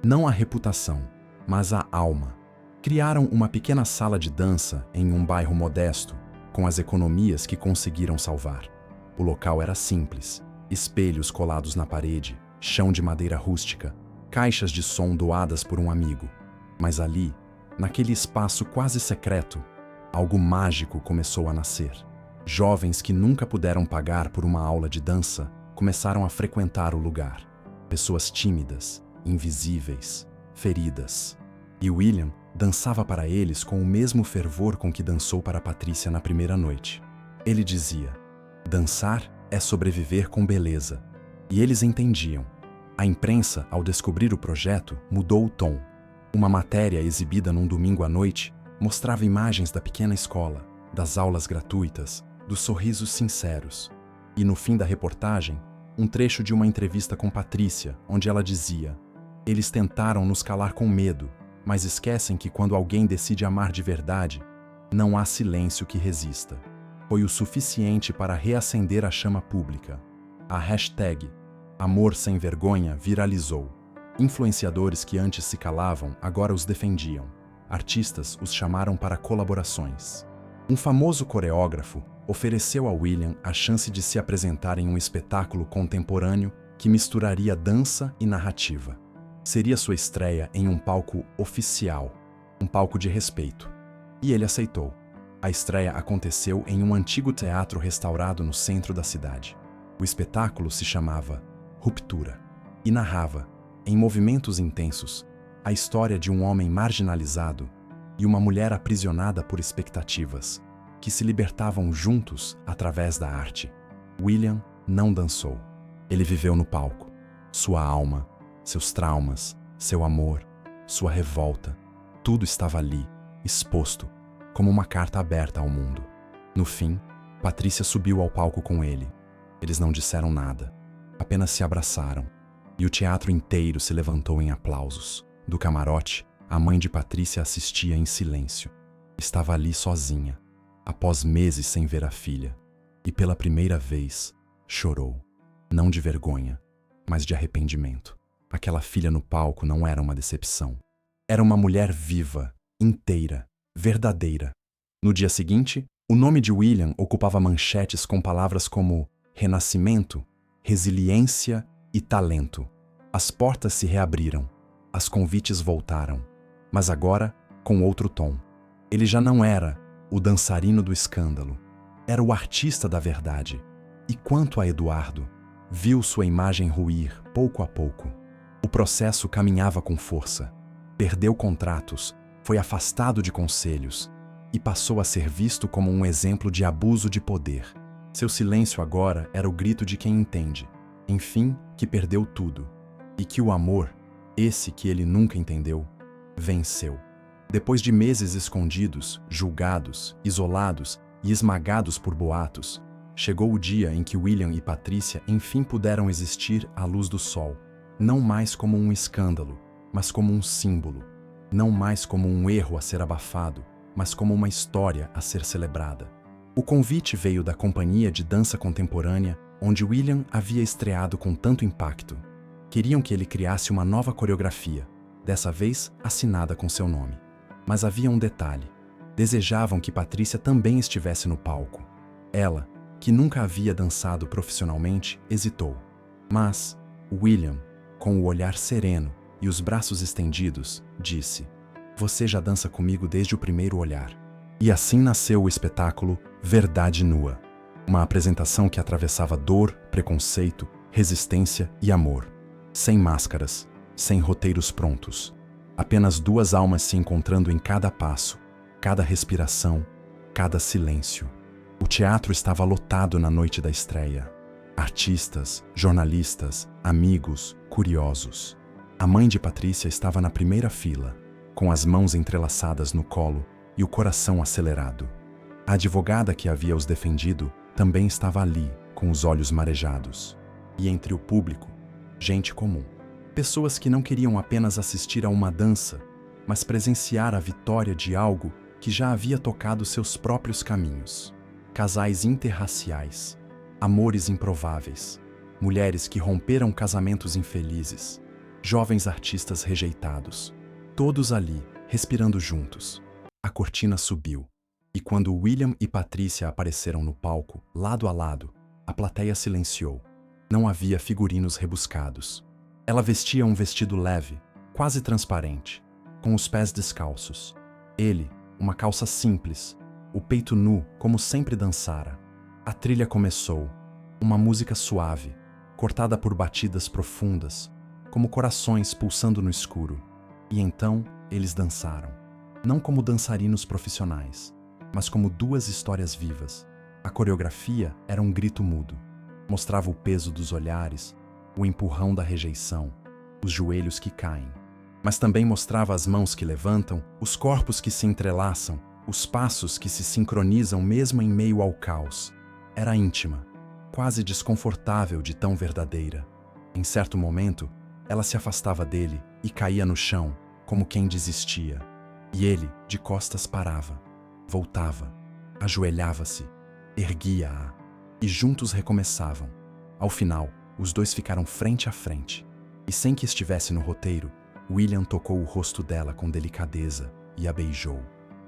Não a reputação, mas a alma. Criaram uma pequena sala de dança em um bairro modesto, com as economias que conseguiram salvar. O local era simples, espelhos colados na parede, chão de madeira rústica, caixas de som doadas por um amigo. Mas ali, naquele espaço quase secreto, algo mágico começou a nascer. Jovens que nunca puderam pagar por uma aula de dança começaram a frequentar o lugar. Pessoas tímidas, invisíveis, feridas. E William dançava para eles com o mesmo fervor com que dançou para Patrícia na primeira noite. Ele dizia: dançar é sobreviver com beleza. E eles entendiam. A imprensa, ao descobrir o projeto, mudou o tom. Uma matéria exibida num domingo à noite mostrava imagens da pequena escola, das aulas gratuitas, dos sorrisos sinceros. E no fim da reportagem, um trecho de uma entrevista com Patrícia, onde ela dizia: eles tentaram nos calar com medo, mas esquecem que quando alguém decide amar de verdade, não há silêncio que resista. Foi o suficiente para reacender a chama pública. A hashtag Amor Sem Vergonha viralizou. Influenciadores que antes se calavam agora os defendiam. Artistas os chamaram para colaborações. Um famoso coreógrafo ofereceu a William a chance de se apresentar em um espetáculo contemporâneo que misturaria dança e narrativa. Seria sua estreia em um palco oficial, um palco de respeito. E ele aceitou. A estreia aconteceu em um antigo teatro restaurado no centro da cidade. O espetáculo se chamava Ruptura e narrava, em movimentos intensos, a história de um homem marginalizado e uma mulher aprisionada por expectativas, que se libertavam juntos através da arte. William não dançou. Ele viveu no palco. Sua alma, seus traumas, seu amor, sua revolta, tudo estava ali, exposto, como uma carta aberta ao mundo. No fim, Patrícia subiu ao palco com ele. Eles não disseram nada, apenas se abraçaram, e o teatro inteiro se levantou em aplausos. Do camarote, a mãe de Patrícia assistia em silêncio. Estava ali sozinha, após meses sem ver a filha, e pela primeira vez, chorou. Não de vergonha, mas de arrependimento. Aquela filha no palco não era uma decepção. Era uma mulher viva, inteira, verdadeira. No dia seguinte, o nome de William ocupava manchetes com palavras como renascimento, resiliência e talento. As portas se reabriram, as convites voltaram, mas agora com outro tom. Ele já não era o dançarino do escândalo, era o artista da verdade. E quanto a Eduardo, viu sua imagem ruir pouco a pouco. O processo caminhava com força. Perdeu contratos, foi afastado de conselhos e passou a ser visto como um exemplo de abuso de poder. Seu silêncio agora era o grito de quem entende, enfim, que perdeu tudo. E que o amor, esse que ele nunca entendeu, venceu. Depois de meses escondidos, julgados, isolados e esmagados por boatos, chegou o dia em que William e Patrícia enfim puderam existir à luz do sol, não mais como um escândalo, mas como um símbolo, não mais como um erro a ser abafado, mas como uma história a ser celebrada. O convite veio da companhia de dança contemporânea, onde William havia estreado com tanto impacto. Queriam que ele criasse uma nova coreografia, dessa vez assinada com seu nome. Mas havia um detalhe. Desejavam que Patrícia também estivesse no palco. Ela, que nunca havia dançado profissionalmente, hesitou. Mas William, com o olhar sereno e os braços estendidos, disse: "Você já dança comigo desde o primeiro olhar." E assim nasceu o espetáculo Verdade Nua, uma apresentação que atravessava dor, preconceito, resistência e amor. Sem máscaras, sem roteiros prontos. Apenas duas almas se encontrando em cada passo, cada respiração, cada silêncio. O teatro estava lotado na noite da estreia. Artistas, jornalistas, amigos, curiosos. A mãe de Patrícia estava na primeira fila, com as mãos entrelaçadas no colo e o coração acelerado. A advogada que havia os defendido também estava ali, com os olhos marejados. E entre o público, gente comum. Pessoas que não queriam apenas assistir a uma dança, mas presenciar a vitória de algo que já havia tocado seus próprios caminhos. Casais interraciais, amores improváveis, mulheres que romperam casamentos infelizes, jovens artistas rejeitados, todos ali, respirando juntos. A cortina subiu, e quando William e Patrícia apareceram no palco, lado a lado, a plateia silenciou. Não havia figurinos rebuscados. Ela vestia um vestido leve, quase transparente, com os pés descalços. Ele, uma calça simples, o peito nu como sempre dançara. A trilha começou, uma música suave, cortada por batidas profundas, como corações pulsando no escuro. E então eles dançaram, não como dançarinos profissionais, mas como duas histórias vivas. A coreografia era um grito mudo. Mostrava o peso dos olhares, o empurrão da rejeição, os joelhos que caem. Mas também mostrava as mãos que levantam, os corpos que se entrelaçam, os passos que se sincronizam mesmo em meio ao caos. Era íntima, quase desconfortável de tão verdadeira. Em certo momento, ela se afastava dele e caía no chão, como quem desistia. E ele, de costas, parava, voltava, ajoelhava-se, erguia-a, e juntos recomeçavam. Ao final, os dois ficaram frente a frente, e sem que estivesse no roteiro, William tocou o rosto dela com delicadeza e a beijou.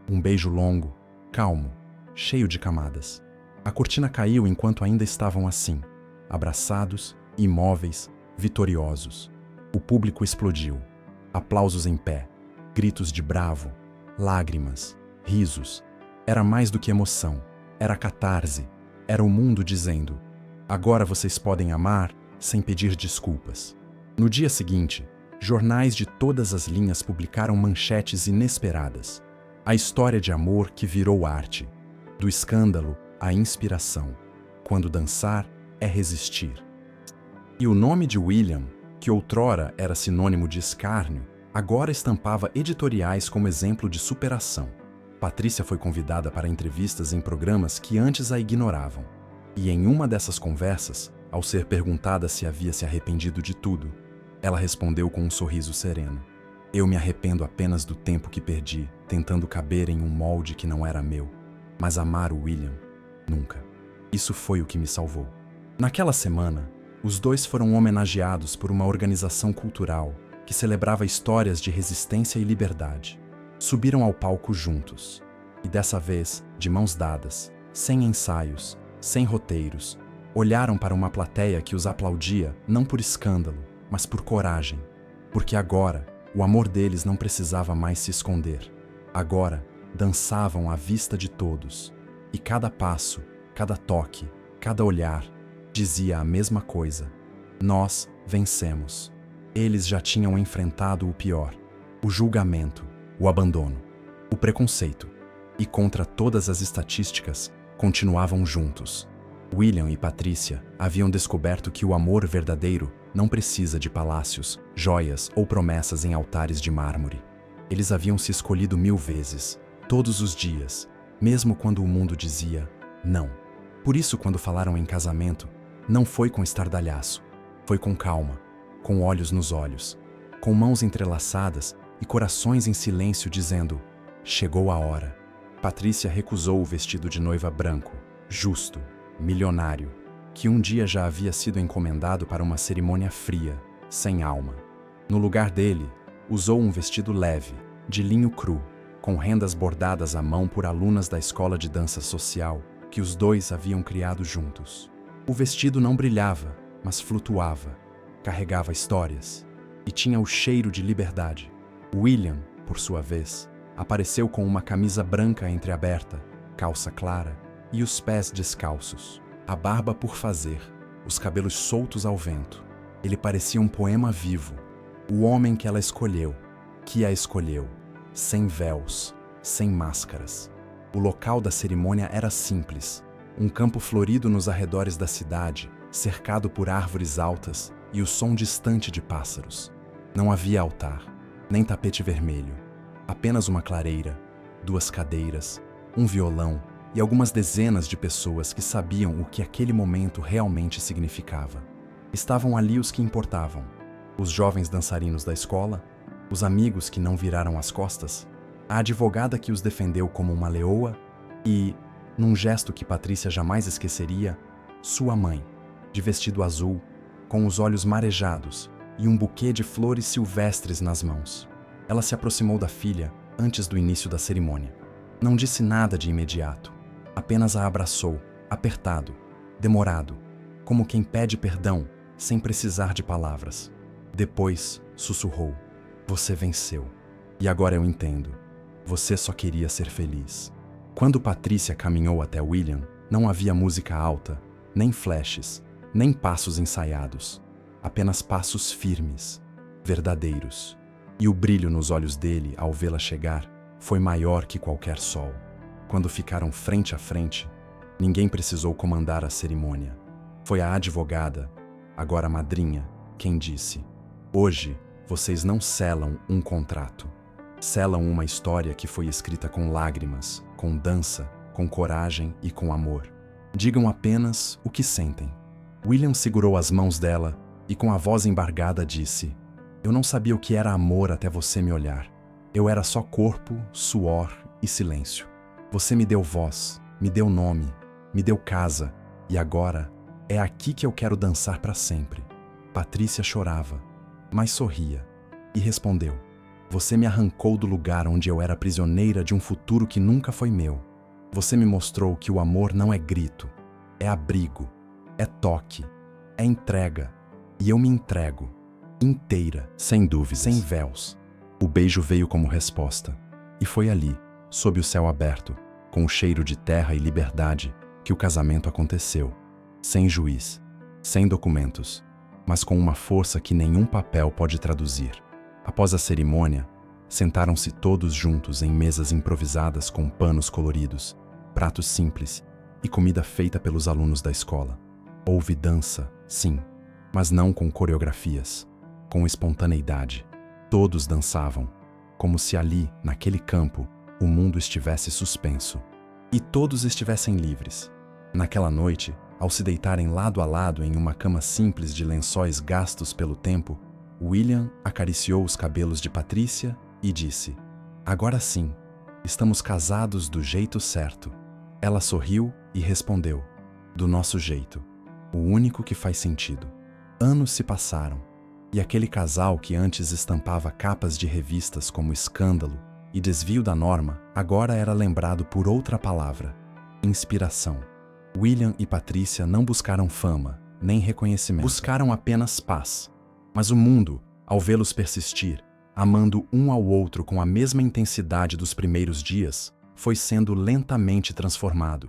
Um beijo longo, calmo, cheio de camadas. A cortina caiu enquanto ainda estavam assim, abraçados, imóveis, vitoriosos. O público explodiu. Aplausos em pé, gritos de bravo, lágrimas, risos. Era mais do que emoção, era catarse, era o mundo dizendo: agora vocês podem amar sem pedir desculpas. No dia seguinte, jornais de todas as linhas publicaram manchetes inesperadas. A história de amor que virou arte. Do escândalo à inspiração. Quando dançar é resistir. E o nome de William, que outrora era sinônimo de escárnio, agora estampava editoriais como exemplo de superação. Patrícia foi convidada para entrevistas em programas que antes a ignoravam. E em uma dessas conversas, ao ser perguntada se havia se arrependido de tudo, ela respondeu com um sorriso sereno: "Eu me arrependo apenas do tempo que perdi, tentando caber em um molde que não era meu. Mas amar o William, nunca. Isso foi o que me salvou." Naquela semana, Os dois foram homenageados por uma organização cultural que celebrava histórias de resistência e liberdade. Subiram ao palco juntos, e dessa vez, de mãos dadas, sem ensaios, sem roteiros, olharam para uma plateia que os aplaudia não por escândalo, mas por coragem, porque agora o amor deles não precisava mais se esconder. Agora dançavam à vista de todos, e cada passo, cada toque, cada olhar dizia a mesma coisa: nós vencemos. Eles já tinham enfrentado o pior: o julgamento, o abandono, o preconceito, e contra todas as estatísticas, continuavam juntos. William e Patrícia haviam descoberto que o amor verdadeiro não precisa de palácios, joias ou promessas em altares de mármore. Eles haviam se escolhido 1000 vezes, todos os dias, mesmo quando o mundo dizia não. Por isso, quando falaram em casamento, não foi com estardalhaço, foi com calma, com olhos nos olhos, com mãos entrelaçadas e corações em silêncio dizendo: chegou a hora. Patrícia recusou o vestido de noiva branco, justo, milionário, que um dia já havia sido encomendado para uma cerimônia fria, sem alma. No lugar dele, usou um vestido leve, de linho cru, com rendas bordadas à mão por alunas da escola de dança social que os dois haviam criado juntos. O vestido não brilhava, mas flutuava, carregava histórias e tinha o cheiro de liberdade. William, por sua vez, apareceu com uma camisa branca entreaberta, calça clara e os pés descalços, a barba por fazer, os cabelos soltos ao vento. Ele parecia um poema vivo, o homem que ela escolheu, que a escolheu, sem véus, sem máscaras. O local da cerimônia era simples, um campo florido nos arredores da cidade, cercado por árvores altas e o som distante de pássaros. Não havia altar, nem tapete vermelho, apenas uma clareira, 2 cadeiras, um violão e algumas dezenas de pessoas que sabiam o que aquele momento realmente significava. Estavam ali os que importavam: os jovens dançarinos da escola, os amigos que não viraram as costas, a advogada que os defendeu como uma leoa e, num gesto que Patrícia jamais esqueceria, sua mãe, de vestido azul, com os olhos marejados e um buquê de flores silvestres nas mãos. Ela se aproximou da filha antes do início da cerimônia. Não disse nada de imediato, apenas a abraçou, apertado, demorado, como quem pede perdão sem precisar de palavras. Depois, sussurrou: você venceu. E agora eu entendo. Você só queria ser feliz. Quando Patrícia caminhou até William, não havia música alta, nem flashes, nem passos ensaiados. Apenas passos firmes, verdadeiros. E o brilho nos olhos dele, ao vê-la chegar, foi maior que qualquer sol. Quando ficaram frente a frente, ninguém precisou comandar a cerimônia. Foi a advogada, agora madrinha, quem disse: hoje, vocês não selam um contrato. Selam uma história que foi escrita com lágrimas, com dança, com coragem e com amor. Digam apenas o que sentem. William segurou as mãos dela e com a voz embargada disse: eu não sabia o que era amor até você me olhar. Eu era só corpo, suor e silêncio. Você me deu voz, me deu nome, me deu casa, e agora é aqui que eu quero dançar para sempre. Patrícia chorava, mas sorria, e respondeu: você me arrancou do lugar onde eu era prisioneira de um futuro que nunca foi meu. Você me mostrou que o amor não é grito, é abrigo, é toque, é entrega, e eu me entrego, inteira, sem dúvidas, sem véus. O beijo veio como resposta, e foi ali, sob o céu aberto, com o cheiro de terra e liberdade, que o casamento aconteceu, sem juiz, sem documentos, mas com uma força que nenhum papel pode traduzir. Após a cerimônia, sentaram-se todos juntos em mesas improvisadas com panos coloridos, pratos simples e comida feita pelos alunos da escola. Houve dança, sim, mas não com coreografias, com espontaneidade. Todos dançavam, como se ali, naquele campo, o mundo estivesse suspenso. E todos estivessem livres. Naquela noite, ao se deitarem lado a lado em uma cama simples de lençóis gastos pelo tempo, William acariciou os cabelos de Patrícia e disse: agora sim, estamos casados do jeito certo. Ela sorriu e respondeu: do nosso jeito, o único que faz sentido. Anos se passaram, e aquele casal que antes estampava capas de revistas como escândalo e desvio da norma, agora era lembrado por outra palavra: inspiração. William e Patrícia não buscaram fama, nem reconhecimento. Buscaram apenas paz. Mas o mundo, ao vê-los persistir, amando um ao outro com a mesma intensidade dos primeiros dias, foi sendo lentamente transformado.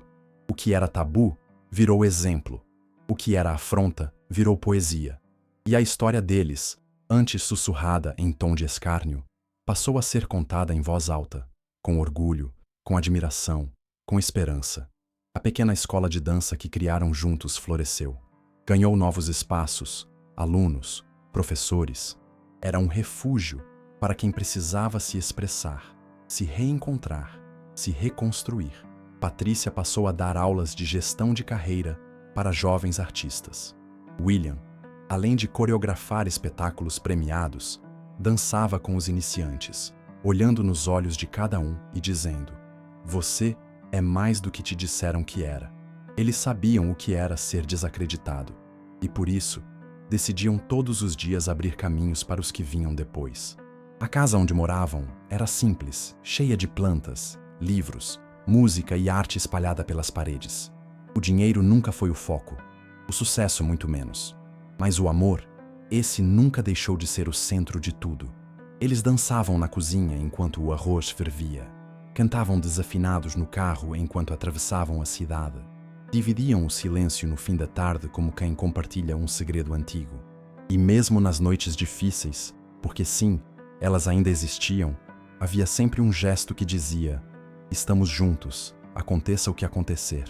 O que era tabu virou exemplo. O que era afronta virou poesia. E a história deles, antes sussurrada em tom de escárnio, passou a ser contada em voz alta, com orgulho, com admiração, com esperança. A pequena escola de dança que criaram juntos floresceu. Ganhou novos espaços, alunos, professores. Era um refúgio para quem precisava se expressar, se reencontrar, se reconstruir. Patrícia passou a dar aulas de gestão de carreira para jovens artistas. William, além de coreografar espetáculos premiados, dançava com os iniciantes, olhando nos olhos de cada um e dizendo: "Você é mais do que te disseram que era." Eles sabiam o que era ser desacreditado, e por isso, decidiam todos os dias abrir caminhos para os que vinham depois. A casa onde moravam era simples, cheia de plantas, livros, música e arte espalhada pelas paredes. O dinheiro nunca foi o foco, o sucesso muito menos. Mas o amor, esse nunca deixou de ser o centro de tudo. Eles dançavam na cozinha enquanto o arroz fervia. Cantavam desafinados no carro enquanto atravessavam a cidade. Dividiam o silêncio no fim da tarde como quem compartilha um segredo antigo. E mesmo nas noites difíceis, porque sim, elas ainda existiam, havia sempre um gesto que dizia: "Estamos juntos, aconteça o que acontecer."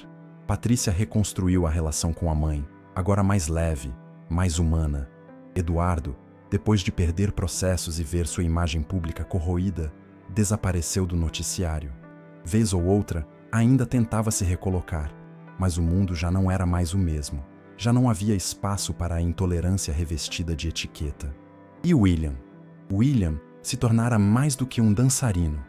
Patrícia reconstruiu a relação com a mãe, agora mais leve, mais humana. Eduardo, depois de perder processos e ver sua imagem pública corroída, desapareceu do noticiário. Vez ou outra, ainda tentava se recolocar, mas o mundo já não era mais o mesmo. Já não havia espaço para a intolerância revestida de etiqueta. E William? William se tornara mais do que um dançarino.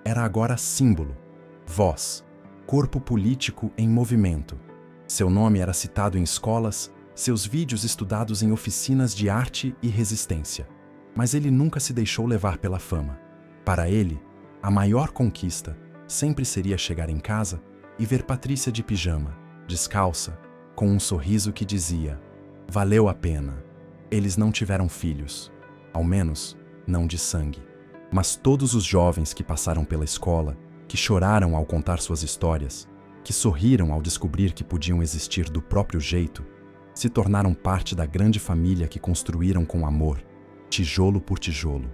Era agora símbolo, voz, corpo político em movimento. Seu nome era citado em escolas, seus vídeos estudados em oficinas de arte e resistência. Mas ele nunca se deixou levar pela fama. Para ele, a maior conquista sempre seria chegar em casa e ver Patrícia de pijama, descalça, com um sorriso que dizia: "Valeu a pena." Eles não tiveram filhos, ao menos não de sangue. Mas todos os jovens que passaram pela escola, que choraram ao contar suas histórias, que sorriram ao descobrir que podiam existir do próprio jeito, se tornaram parte da grande família que construíram com amor, tijolo por tijolo.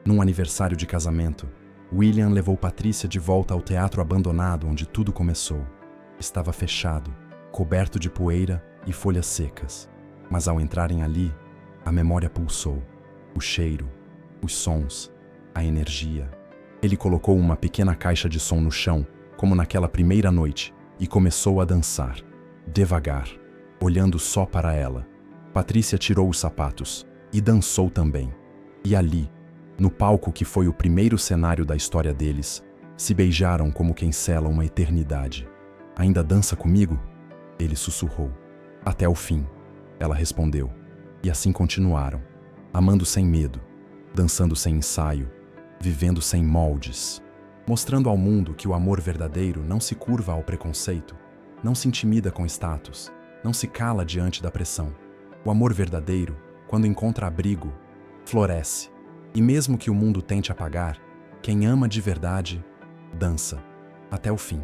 Num aniversário de casamento, William levou Patrícia de volta ao teatro abandonado onde tudo começou. Estava fechado, coberto de poeira e folhas secas. Mas ao entrarem ali, a memória pulsou. O cheiro, os sons, a energia. Ele colocou uma pequena caixa de som no chão, como naquela primeira noite, e começou a dançar, devagar, olhando só para ela. Patrícia tirou os sapatos e dançou também. E ali, no palco que foi o primeiro cenário da história deles, se beijaram como quem sela uma eternidade. "Ainda dança comigo?" Ele sussurrou. "Até o fim," ela respondeu. E assim continuaram, amando sem medo, dançando sem ensaio, vivendo sem moldes, mostrando ao mundo que o amor verdadeiro não se curva ao preconceito, não se intimida com status, não se cala diante da pressão. O amor verdadeiro, quando encontra abrigo, floresce. E mesmo que o mundo tente apagar, quem ama de verdade, dança até o fim.